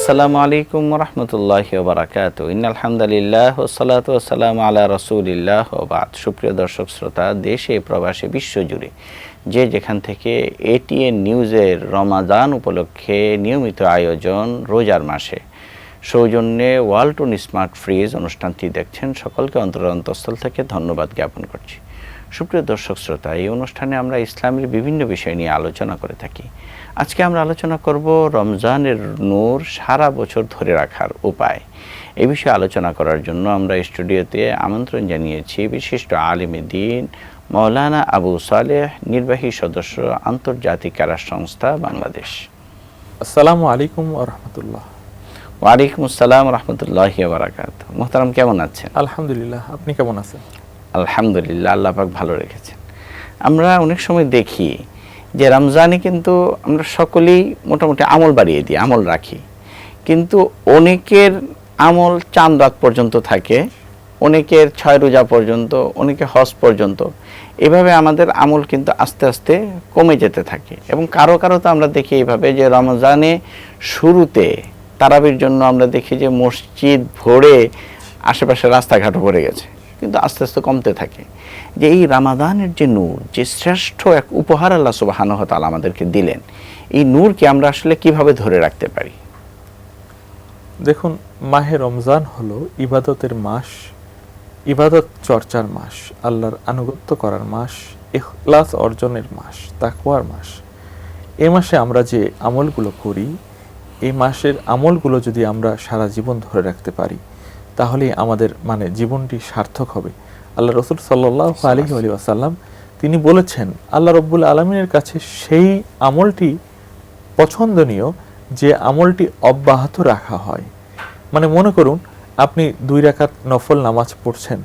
আসসালামু আলাইকুম ওয়া রাহমাতুল্লাহি ওয়া বারাকাতুহু। ইন্নাল হামদালিল্লাহ ওয়াস সালাতু ওয়াস সালামু আলা রাসূলিল্লাহ ওয়া বা'দ। সুপ্রিয় দর্শক শ্রোতা, দেশে প্রবাসে বিশ্বজুড়ে যে যেখান থেকে এটিএন নিউজের রমাদান উপলক্ষে নিয়মিত আয়োজন রোজার মাসে সৌজন্যে ওয়ালটন স্মার্ট ফ্রিজ অনুষ্ঠানটি দেখছেন, সকলকে অন্তঃস্থল থেকে ধন্যবাদ জ্ঞাপন করছি। সুপ্রিয় দর্শক শ্রোতা, এই অনুষ্ঠানে আমরা ইসলামের বিভিন্ন বিষয় নিয়ে আলোচনা করে থাকি। আজকে আমরা আলোচনা করব রমজানের নূর সারা বছর ধরে রাখার উপায়। এই বিষয়ে আলোচনা করার জন্য আমরা স্টুডিওতে আমন্ত্রণ জানিয়েছি বিশিষ্ট আলেমে দ্বীন মাওলানা আবু সালেহ, নির্বাহী সদস্য, আন্তর্জাতিক কারার সংস্থা বাংলাদেশ। আসসালামু আলাইকুম ওয়া রাহমাতুল্লাহ। ওয়ালাইকুম আসসালাম ওয়া রাহমাতুল্লাহি ওয়া বারাকাতুহু। মুহতারাম, কেমন আছেন? আলহামদুলিল্লাহ, আপনি কেমন আছেন? আলহামদুলিল্লাহ, আল্লাহ পাক ভালো রেখেছেন। আমরা অনেক সময় দেখি যে রমজানে কিন্তু আমরা সকলেই মোটামুটি আমল বাড়িয়ে দিই, আমল রাখি, কিন্তু অনেকের আমল চাঁদ রাত পর্যন্ত থাকে, অনেকের 6 রোজা পর্যন্ত, অনেকে হজ পর্যন্ত। এভাবে আমাদের আমল কিন্তু আস্তে আস্তে কমে যেতে থাকে। এবং কারো কারো তো আমরা দেখি এইভাবে যে রমজানে শুরুতে তারাবির জন্য আমরা দেখি যে মসজিদ ভরে আশেপাশে রাস্তাঘাটও ভরে গেছে, কিন্তু আস্তে আস্তে কমতে থাকে। যে এই রমাদানের যে নূর, যে শ্রেষ্ঠ এক উপহার আল্লাহ সুবহানাহু ওয়া তাআলা আমাদেরকে দিলেন, এই নূরকে আমরা আসলে কিভাবে ধরে রাখতে পারি? দেখুন, মাহে রমজান হলো ইবাদতের মাস, ইবাদত চর্চার মাস, আল্লাহর আনুগত্য করার মাস, ইখলাস অর্জনের মাস, তাকওয়ার মাস। এই মাসে আমরা যে আমলগুলো করি, এই মাসের আমলগুলো যদি আমরা সারা জীবন ধরে রাখতে পারি, তাহলে আমাদের জীবনটি সার্থক হবে। আল্লাহ রাসূল সাল্লাল্লাহু আলাইহি ওয়াসাল্লাম তিনি বলেছেন, আল্লাহ রাব্বুল আলামিনের কাছে সেই আমলটি পছন্দনীয় যে আমলটি অব্যাহত রাখা হয়। মনে করুন আপনি 2 রাকাত নফল নামাজ পড়ছেন,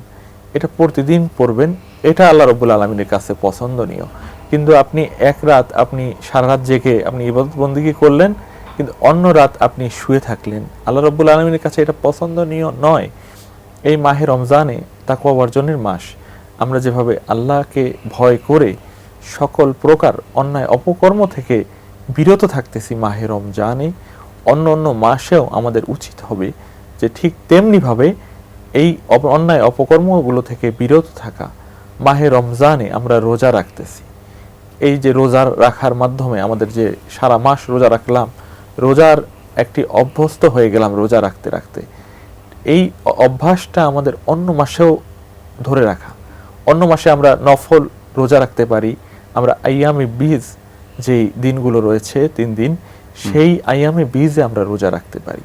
এটা প্রতিদিন পড়বেন, এটা আল্লাহ রাব্বুল আলামিনের কাছে পছন্দনীয়। কিন্তু আপনি এক রাত আপনি সারা রাত জেগে আপনি ইবাদত বন্দেগী করলেন, কিন্তু অন্য রাত আপনি শুয়ে থাকলেন, আল্লাহ রাব্বুল আলামিনের কাছে এটা পছন্দনীয় নয়। এই মাহে রমজানে তাকওয়া অর্জনের মাস, আমরা যেভাবে আল্লাহকে ভয় করে সকল প্রকার অন্যায় অপকর্ম থেকে বিরত থাকতেছি মাহে রমজানে, অন্য অন্য মাসেও আমাদের উচিত হবে যে ঠিক তেমনিভাবে এই অন্যায় অপকর্মগুলো থেকে বিরত থাকা। মাহে রমজানে আমরা রোজা রাখতেছি, এই যে রোজা রাখার মাধ্যমে আমাদের যে সারা মাস রোজা রাখলাম, রোজার একটি অভ্যস্ত হয়ে গেলাম রোজা রাখতে রাখতে। এই অভ্যাসটা আমাদের অন্য মাসেও ধরে রাখা। অন্য মাসে আমরা নফল রোজা রাখতে পারি, আমরা আইয়ামে বীজ যে দিনগুলো রয়েছে 3 দিন, সেই আইয়ামে বীজে আমরা রোজা রাখতে পারি।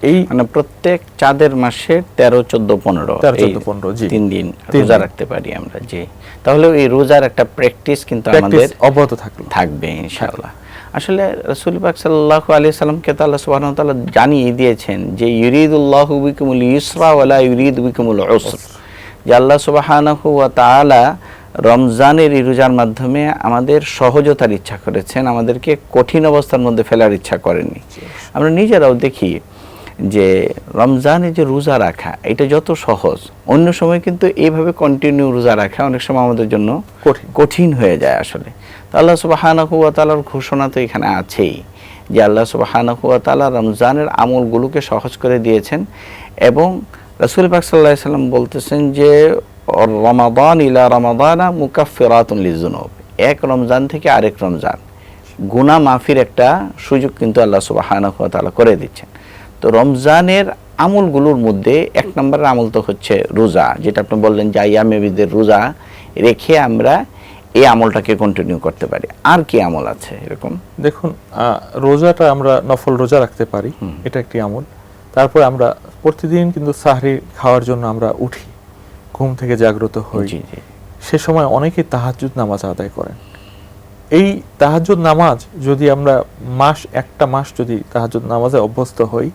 এই প্রত্যেক চাঁদের মাসে 13, 14, 15 জি 3 দিন রোজা রাখতে পারি আমরা। জি, তাহলে এই রোজার একটা প্র্যাকটিস কিন্তু আমাদের অব্যাহত থাকবে ইনশাআল্লাহ। আসলে রাসূল পাক সাল্লাল্লাহু আলাইহি সাল্লামকে তো আল্লাহ সুবহানাহু ওয়া তাআলা জানিয়ে দিয়েছেন যে ইউরিদুল্লাহু বিকুমুল ইসরা ওয়া লা ইউরিদু বিকুমুল উসর, যে আল্লাহ সুবহানাহু ওয়া তাআলা রমজানের এই রোজার মাধ্যমে আমাদের সহজতার ইচ্ছা করেছেন, আমাদেরকে কঠিন অবস্থার মধ্যে ফেলার ইচ্ছা করেননি। আমরা নিজেরাও দেখি যে রমজানে যে রোজা রাখা এটা যত সহজ, অন্য সময় কিন্তু এইভাবে কন্টিনিউ রোজা রাখা অনেক সময় আমাদের জন্য কঠিন হয়ে যায় আসলে। তো আল্লাহ সুবহানাহু ওয়া তাআলার ঘোষণা তো এখানে আছেই যে আল্লাহ সুবহানাহু ওয়া তাআলা রমজানের আমলগুলোকে সহজ করে দিয়েছেন। এবং রাসূল পাক সাল্লাল্লাহু আলাইহি সাল্লাম বলতেছেন যে রমাদান ইলা রমাদানা মুকাফফিরাতুন লিযুনুব, এক রমজান থেকে আরেক রমজান গুনাহ মাফির একটা সুযোগ কিন্তু আল্লাহ সুবহানাহু ওয়া তাআলা করে দিচ্ছেন। তো রমজানের আমলগুলোর মধ্যে 1 নম্বরের আমল তো হচ্ছে রোজা, যেটা আপনি বললেন যে আইয়ামে বীজের রোজা রেখে আমরা এই আমলটাকে কন্টিনিউ করতে পারি। আর কি আমল আছে এরকম? দেখুন, রোজাটা আমরা নফল রোজা রাখতে পারি, এটা একটি আমল। তারপরে আমরা প্রতিদিন কিন্তু সাহরি খাওয়ার জন্য আমরা উঠি, ঘুম থেকে জাগ্রত হই। সে সময় অনেকে তাহাজ্জুদ নামাজ আদায় করেন। এই তাহাজ্জুদ নামাজ যদি আমরা একটা মাস যদি তাহাজ্জুদ নামাজে অভ্যস্ত হই,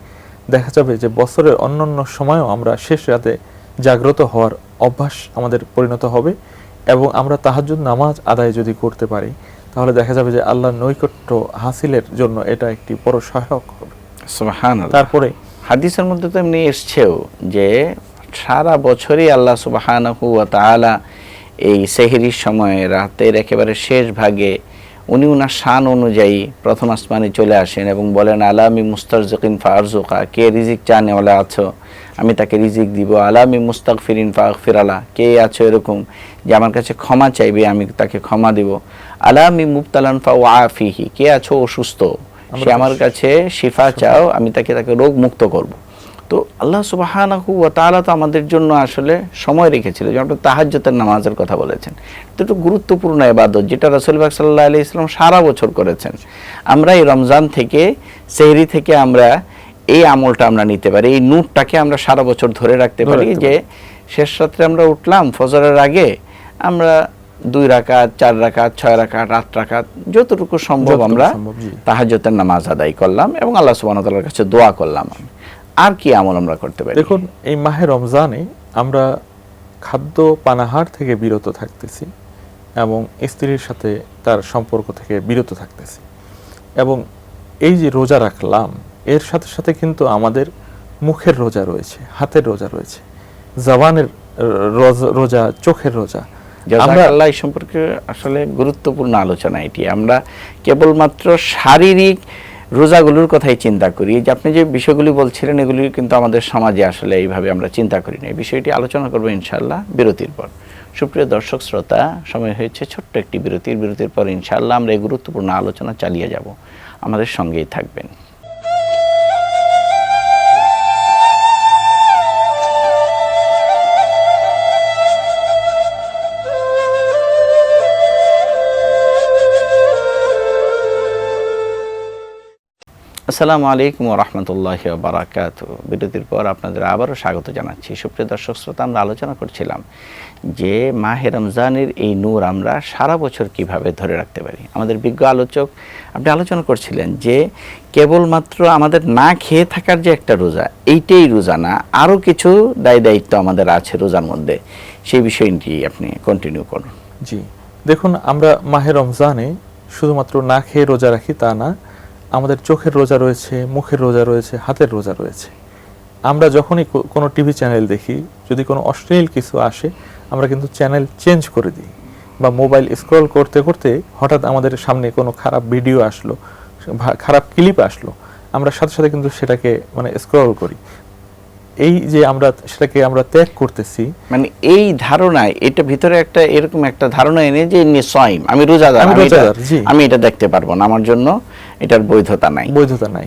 দেখা যাবে যে বছরের অন্যান্য সময়ও আমরা শেষ রাতে জাগ্রত হওয়ার অভ্যাস আমাদের পরিণত হবে। এবং আমরা তাহাজ্জুদ নামাজ আদায় যদি করতে পারি, তাহলে দেখা যাবে যে আল্লাহর নৈকট্য হাসিলের জন্য এটা একটি বড় সহায়ক হবে। সুবহানাল্লাহ। তারপরে হাদিসের মধ্যে তো এমনি এসছেও যে সারা বছরই আল্লাহ সুবহানাহু ওয়া তাআলা এই সেহরির সময় রাতের একেবারে শেষ ভাগে উনি উনার শান অনুযায়ী প্রথম আসমানে চলে আসেন এবং বলেন আলামি মুস্তারজিকিন ফারজুকা, কে রিজিক চানেওয়ালা আছো আমি তাকে রিজিক দিব। আলামি মুস্তাগফিরিন ফাগফিরালা, কে আছো এরকম যে আমার কাছে ক্ষমা চাইবে আমি তাকে ক্ষমা দিব। আলামি মুবতালান ফাওয়াফিহি, কে আছো অসুস্থ সে আমার কাছে শিফা চাও আমি তাকে রোগ মুক্ত করব। তো আল্লাহ সুবহানাহু ওয়া তাআলা তো আমাদের জন্য আসলে সময় রেখেছিল, যেমন তাহাজ্জুদের নামাজের কথা বলেছেন, তো একটু গুরুত্বপূর্ণ ইবাদত যেটা রাসূল পাক সাল্লাল্লাহু আলাইহি ওয়াসাল্লাম সারা বছর করেছেন। আমরা এই রমজান থেকে সেহরি থেকে আমরা এই আমলটা আমরা নিতে পারি, এই নূরটাকে আমরা সারা বছর ধরে রাখতে পারি যে শেষ রাত্রে আমরা উঠলাম ফজরের আগে আমরা 2 রাকাত 4 রাকাত 6 রাকাত 8 রাকাত যতটুকু সম্ভব আমরা তাহাজ্জুদের নামাজ আদায় করলাম এবং আল্লাহ সুবহানাহু ওয়া তাআলার কাছে দোয়া করলাম। আর কি আমল আমরা করতে পারি? দেখুন, এই মাহে রমজানে আমরা খাদ্য পানাহার থেকে বিরত থাকতেছি এবং স্ত্রীর সাথে তার সম্পর্ক থেকে বিরত থাকতেছি, এবং এই যে রোজা রাখলাম এর সাথে সাথে কিন্তু আমাদের মুখের রোজা রয়েছে, হাতের রোজা রয়েছে, জবানের রোজা, চোখের রোজা। জাযাকাল্লাহ এই সম্পর্কে আসলে গুরুত্বপূর্ণ আলোচনা এটি। আমরা কেবলমাত্র শারীরিক রোজাগুলোর কথাই চিন্তা করি, যে আপনি যে বিষয়গুলি বলছিলেন এগুলি কিন্তু আমাদের সমাজে আসলে এইভাবে আমরা চিন্তা করি না। এই বিষয়টি আলোচনা করবো ইনশাআল্লাহ বিরতির পর। সুপ্রিয় দর্শক শ্রোতা, সময় হয়েছে ছোট্ট একটি বিরতির পর ইনশাআল্লাহ আমরা এই গুরুত্বপূর্ণ আলোচনা চালিয়ে যাব। আমাদের সঙ্গেই থাকবেন। আসসালামু আলাইকুম ওয়া রাহমাতুল্লাহি ওয়া বারাকাতুহু। বিরতির পর আপনাদের আবারও স্বাগত জানাচ্ছি। সুপ্রিয় দর্শক শ্রোতা, আমরা আলোচনা করছিলাম যে মাহে রমজানের এই নূর আমরা সারা বছর কিভাবে ধরে রাখতে পারি। আমাদের বিজ্ঞ আলোচক আপনি আলোচনা করছিলেন যে কেবলমাত্র আমাদের না খেয়ে থাকার যে একটা রোজা, এইটাই রোজা না, আরও কিছু দায়িত্ব আমাদের আছে রোজার মধ্যে, সেই বিষয়টি আপনি কন্টিনিউ করুন। জি, দেখুন, আমরা মাহে রমজানে শুধুমাত্র না খেয়ে রোজা রাখি তা না, আমাদের চোখের রোজা রয়েছে, মুখের রোজা রয়েছে, হাতের রোজা রয়েছে। আমরা যখনই কোনো টিভি চ্যানেল দেখি, যদি কোনো অশ্লীল কিছু আসে আমরা কিন্তু চ্যানেল চেঞ্জ করে দিই, বা মোবাইল স্ক্রল করতে করতে হঠাৎ আমাদের সামনে কোনো খারাপ ভিডিও আসলো, খারাপ ক্লিপ আসলো, আমরা সাথে সাথে কিন্তু সেটাকে স্ক্রল করি। এই যে আমরা সেটাকে ত্যাগ করতেছি, এই ধারণায় এটা ভিতরে একটা এরকম একটা ধারণা এনে যে আমি রোজাদার, আমি এটা দেখতে পারবো না, আমার জন্য এটার বৈধতা নাই,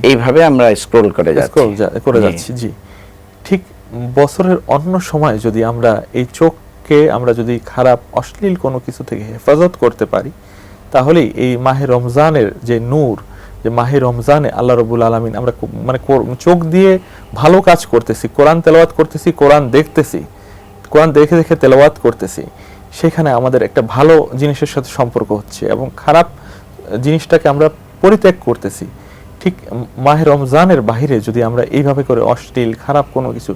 এইভাবে আমরা স্ক্রল করে যাচ্ছি। জি, ঠিক বছরের অন্য সময় যদি আমরা এই চোখকে আমরা যদি খারাপ অশ্লীল কোনো কিছু থেকে হেফাজত করতে পারি, তাহলেই এই মাহে রমজানের যে নূর, যে মাহে রমজানে আল্লাহ রাব্বুল আলামিন আমরা চোখ দিয়ে ভালো কাজ করতেছি, কোরআন তেলাওয়াত করতেছি, কোরআন দেখতেছি, কোরআন দেখে দেখে তেলাওয়াত করতেছি, সেখানে আমাদের একটা ভালো জিনিসের সাথে সম্পর্ক হচ্ছে এবং খারাপ জিনিসটাকে আমরা পরিত্যাগ করতেছি। ঠিক মাহে রমজানের বাহিরে যদি আমরা এইভাবে করে অশ্লীল খারাপ কোনো কিছু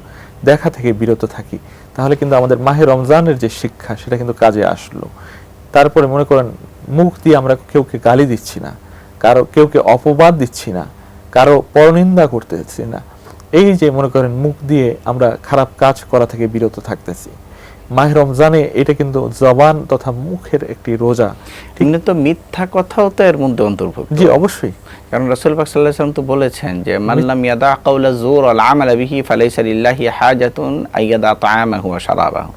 দেখা থেকে বিরত থাকি, তাহলে কিন্তু আমাদের মাহে রমজানের যে শিক্ষা সেটা কিন্তু কাজে আসলো। তারপরে মনে করেন মুখ দিয়ে আমরা কেউকে গালি দিচ্ছি না, কেউকে অপবাদ দিচ্ছি না, কারো পরনিন্দা করতেছি না, এই যে মনে করেন মুখ দিয়ে আমরা খারাপ কাজ করা থেকে বিরত থাকতেছি। মাহে রমজানে এটা কিন্তু জবান তথা মুখের একটি রোজা। তো মিথ্যা কথাও তো এর মধ্যে অন্তর্ভুক্ত। জি, অবশ্যই, কারণ রাসূল পাক সাল্লাল্লাহু আলাইহি ওয়াসাল্লাম তো বলেছেন যে মাল্লাম ইয়াদা কাওলা যুর ওয়াল আমালা বিহি ফালাইসা লিল্লাহি হাজাতুন আইয়াদা তাআমাহু ওয়া শারাবাহু।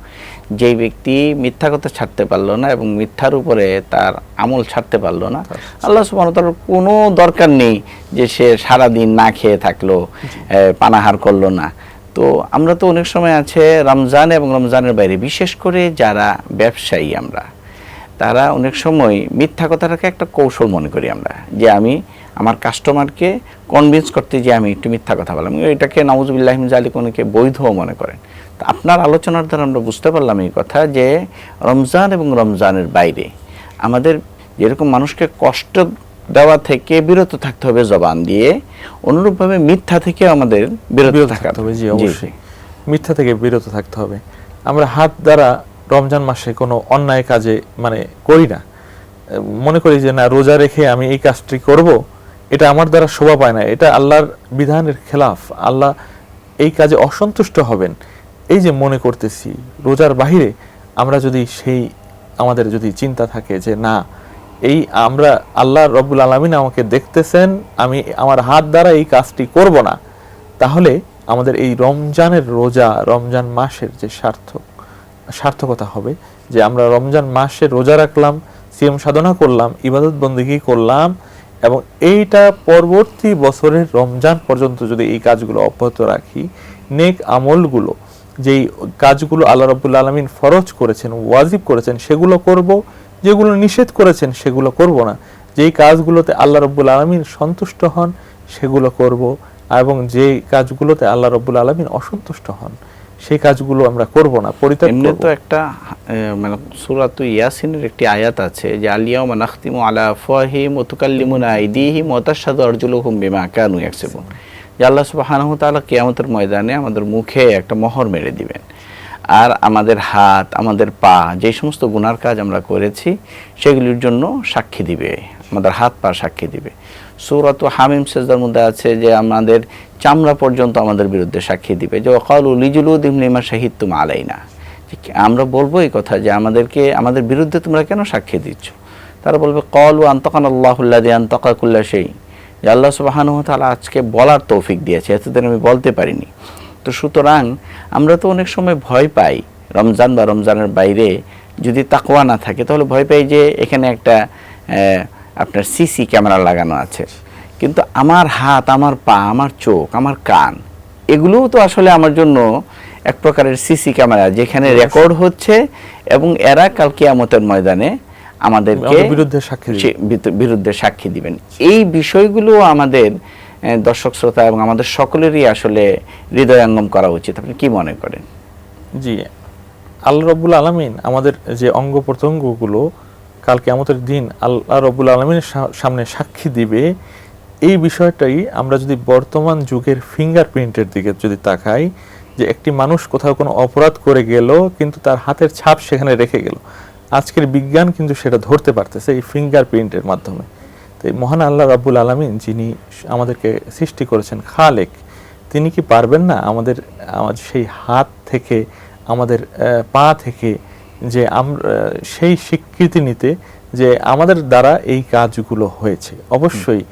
যেই ব্যক্তি মিথ্যা কথা ছাড়তে পারলো না এবং মিথ্যার উপরে তার আমল ছাড়তে পারলো না, আল্লাহ সুবহানাহু ওয়া তাআলার কোনো দরকার নেই যে সে সারাদিন না খেয়ে থাকলো, পানাহার করলো না। তো আমরা তো অনেক সময় আছে রমজান এবং রমজানের বাইরে, বিশেষ করে যারা ব্যবসায়ী আমরা, তারা অনেক সময় মিথ্যা কথাটাকে একটা কৌশল মনে করি আমরা, যে আমি আমার কাস্টমারকে কনভিন্স করতে যে আমি একটু মিথ্যা কথা বললাম, এটাকে নাউযুবিল্লাহি মিন যালিক অনেকে বৈধও মনে করেন। তো আপনার আলোচনার দ্বারা আমরা বুঝতে পারলাম এই কথা যে রমজান এবং রমজানের বাইরে আমাদের যেরকম মানুষকে কষ্ট দেওয়া থেকে বিরত থাকতে হবে জবান দিয়ে, অনুরূপভাবে মিথ্যা থেকে আমাদের বিরত থাকতে হবে। জি, অবশ্যই মিথ্যা থেকে বিরত থাকতে হবে। আমরা হাত দ্বারা রমজান মাসে কোনো অন্যায় কাজে করি না, মনে করি যে না রোজা রেখে আমি এই কাজটি করব, এটা আমার দ্বারা শোভা পায় না, এটা আল্লাহর বিধানের খেলাফ, আল্লাহ এই কাজে অসন্তুষ্ট হবেন, এই যে মনে করতেছি। রোজার বাহিরে আমরা যদি আমাদের যদি চিন্তা থাকে যে না এই আমরা আল্লাহ রব্বুল আলামিন আমাকে দেখতেছেন, আমি আমার হাত দ্বারা এই কাজটি করব না, তাহলে আমাদের এই রমজানের রোজা, রমজান মাসের যে সার্থকতা হবে যে আমরা রমজান মাসে রোজা রাখলাম, সিয়াম সাধনা করলাম, ইবাদত বন্দেগী করলাম, এবং এইটা পরবর্তী বছরের রমজান পর্যন্ত যদি এই কাজগুলো অব্যাহত রাখি, নেক আমলগুলো, যেই কাজগুলো আল্লাহ রাব্বুল আলামিন ফরজ করেছেন, ওয়াজিব করেছেন, সেগুলো করব, যেগুলো নিষেধ করেছেন সেগুলো করব না, যেই কাজগুলোতে আল্লাহ রাব্বুল আলামিন সন্তুষ্ট হন সেগুলো করব, এবং যেই কাজগুলোতে আল্লাহ রাব্বুল আলামিন অসন্তুষ্ট হন সেই কাজগুলো আমরা করব না, পরিত্যাগ এমনি করব। তো একটা মানে সূরাতুল ইয়াসিনের একটি আয়াত আছে যে আল-ইয়াওমা নাখতিমু আলা আফওয়াহিহিম ওয়া তুকাল্লিমুনা আইদিহিম ওয়া তাশহাদু আরজুলুহুম বিমা কানু ইয়াকসিবুন, যে আল্লাহ সুবহানাহু ওয়া তাআলা কিয়ামতের ময়দানে আমাদের মুখে একটা মোহর মেরে দিবেন, আর আমাদের হাত, আমাদের পা, যে সমস্ত গুনার কাজ আমরা করেছি সেগুলির জন্য সাক্ষী দিবে, আমাদের হাত পা সাক্ষী দিবে। সূরাতুল হামিম সেজদার মধ্যে আছে যে আমাদের চামড়া পর্যন্ত আমাদের বিরুদ্ধে সাক্ষী দিবে, যে ওয়াকালু লিজুলুদিহিম লিমা শাহিদতুম আলাইনা, আমরা বলবো এই কথা যে আমাদের বিরুদ্ধে তোমরা কেন সাক্ষী দিচ্ছ? তারা বলবে ক্বালু আনতাকানাল্লাহুল্লাযী আনতাকা কুল্লা শাই, যে আল্লাহ সুবহানাহু ওয়া তাআলা আজকে বলার তৌফিক দিয়েছে, এতদিন আমি বলতে পারিনি। তো সুতরাং আমরা তো অনেক সময় ভয় পাই, রমজান বা রমজানের বাইরে যদি তাকওয়া না থাকে তাহলে ভয় পাই যে এখানে একটা আপনার সিসি ক্যামেরা লাগানো আছে, কিন্তু আমার হাত, আমার পা, আমার চোখ, আমার কান, এগুলোও তো আসলে আমার জন্য এক প্রকারের সিসি ক্যামেরা, যেখানে রেকর্ড হচ্ছে, এবং এরা কাল কিয়ামতের ময়দানে আমাদেরকে বিরুদ্ধে সাক্ষী দিবেন। এই বিষয়গুলো আমাদের দর্শক শ্রোতা এবং আমাদের সকলেরই আসলে হৃদয়ঙ্গম করা উচিত। আপনি কি মনে করেন? জি, আল্লাহ রাব্বুল আলামিন আমাদের যে অঙ্গ প্রত্যঙ্গগুলো কাল কিয়ামতের দিন আল্লাহ রাব্বুল আলামিনের সামনে সাক্ষী দিবে, এই বিষয়টাই আমরা যদি বর্তমান যুগের ফিঙ্গারপ্রিন্টের দিকে যদি তাকাই, যে একটি মানুষ কোথাও কোনো অপরাধ করে গেল কিন্তু তার হাতের ছাপ সেখানে রেখে গেল, আজকের বিজ্ঞান কিন্তু সেটা ধরতে পারতেছে এই ফিঙ্গারপ্রিন্টের মাধ্যমে। তো এই মহান আল্লাহ রাব্বুল আলামিন যিনি আমাদেরকে সৃষ্টি করেছেন, খালেক, তিনি কি পারবেন না আমাদের সেই হাত থেকে, আমাদের পা থেকে যে আমরা সেই স্বীকৃতি নিতে যে আমাদের দ্বারা এই কাজগুলো হয়েছে? অবশ্যই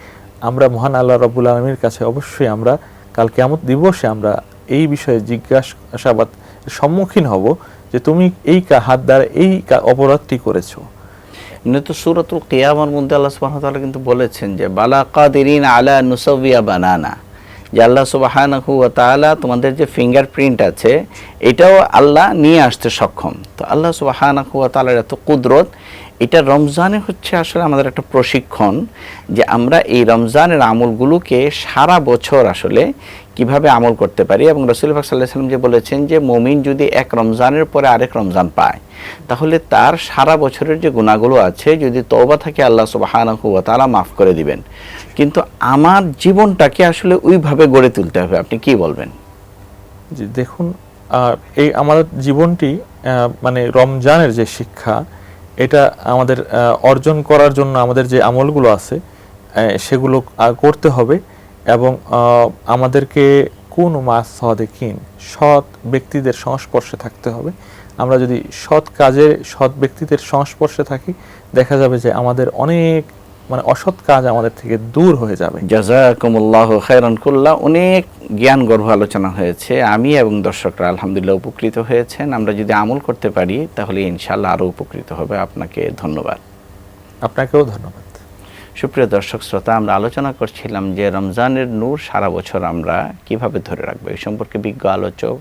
আমরা মহান আল্লাহ রাব্বুল আলামিনের কাছে অবশ্যই আমরা কাল কিয়ামত দিবসে আমরা এই বিষয়ে জিজ্ঞাসাবাদ সম্মুখীন হব যে তুমি এই হাত দ্বারা এই অপরাধটি করেছো। তো সূরাতুল কিয়ামার মধ্যে আল্লাহ সুবহানাহু ওয়া তাআলা কিন্তু বলেছেন যে বালা কাদিরিন আলা নুসাউইয়া বানানা, যে আল্লাহ সুবহানাহু ওয়া তাআলা তোমাদের যে ফিঙ্গারপ্রিন্ট আছে এটাও আল্লাহ নিয়ে আসতে সক্ষম। তো আল্লাহ সুবহানাহু ওয়া তাআলার এত কুদরত, এটা রমজানে হচ্ছে আসলে আমাদের একটা প্রশিক্ষণ যে আমরা এই রমজানের আমলগুলোকে সারা বছর আসলে কিভাবে আমল করতে পারি। এবং রাসূল পাক সাল্লাল্লাহু আলাইহি ওয়াসাল্লাম যে বলেছেন যে মুমিন যদি এক রমজানের পরে আরেক রমজান পায় তাহলে তার সারা বছরের যে গুনাহগুলো আছে যদি তওবা থাকে আল্লাহ সুবহানাহু ওয়া তাআলা মাফ করে দিবেন। কিন্তু আমার জীবনটাকে আসলে ওইভাবে গড়ে তুলতে হবে। আপনি কি বলবেন? জি, দেখুন, এই আমাদের জীবনটি মানে রমজানের যে শিক্ষা, এটা আমাদের অর্জন করার জন্য আমাদের যে আমলগুলো আছে সেগুলো করতে হবে, এবং আমাদেরকে কোন মাস সাদিকিন, সৎ ব্যক্তিদের সংস্পর্শে থাকতে হবে। আমরা যদি সৎ কাজে, সৎ ব্যক্তিদের সংস্পর্শে থাকি, দেখা যাবে যে আমাদের অনেক মানে অসৎ কাজ আমাদের থেকে দূর হয়ে যাবে। জাযাকুমুল্লাহু খাইরান কুল্লা। অনেক জ্ঞান গর্ভ আলোচনা হয়েছে, আমি এবং দর্শকরা আলহামদুলিল্লাহ উপকৃত হয়েছেন। আমরা যদি আমল করতে পারি তাহলে ইনশাআল্লাহ আরও উপকৃত হবে। আপনাকে ধন্যবাদ। আপনাকেও ধন্যবাদ। সুপ্রিয় দর্শক শ্রোতা, আমরা আলোচনা করছিলাম যে রমজানের নূর সারা বছর আমরা কিভাবে ধরে রাখবো, এই সম্পর্কে বিজ্ঞ আলোচক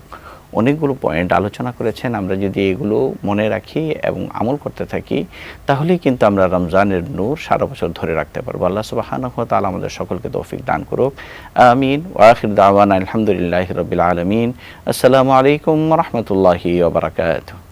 অনেকগুলো পয়েন্ট আলোচনা করেছেন। আমরা যদি এগুলো মনে রাখি এবং আমল করতে থাকি তাহলেই কিন্তু আমরা রমজানের নূর সারা বছর ধরে রাখতে পারবো। আল্লাহ সুবহানাহু ওয়া তাআলা আমাদের সকলকে তৌফিক দান করুক। আমিন। ওয়া আখির দাওয়ানা আলহামদুলিল্লাহি রাব্বিল আলামিন। আসসালামু আলাইকুম ওয়া রাহমাতুল্লাহি ওয়া বারাকাতুহু।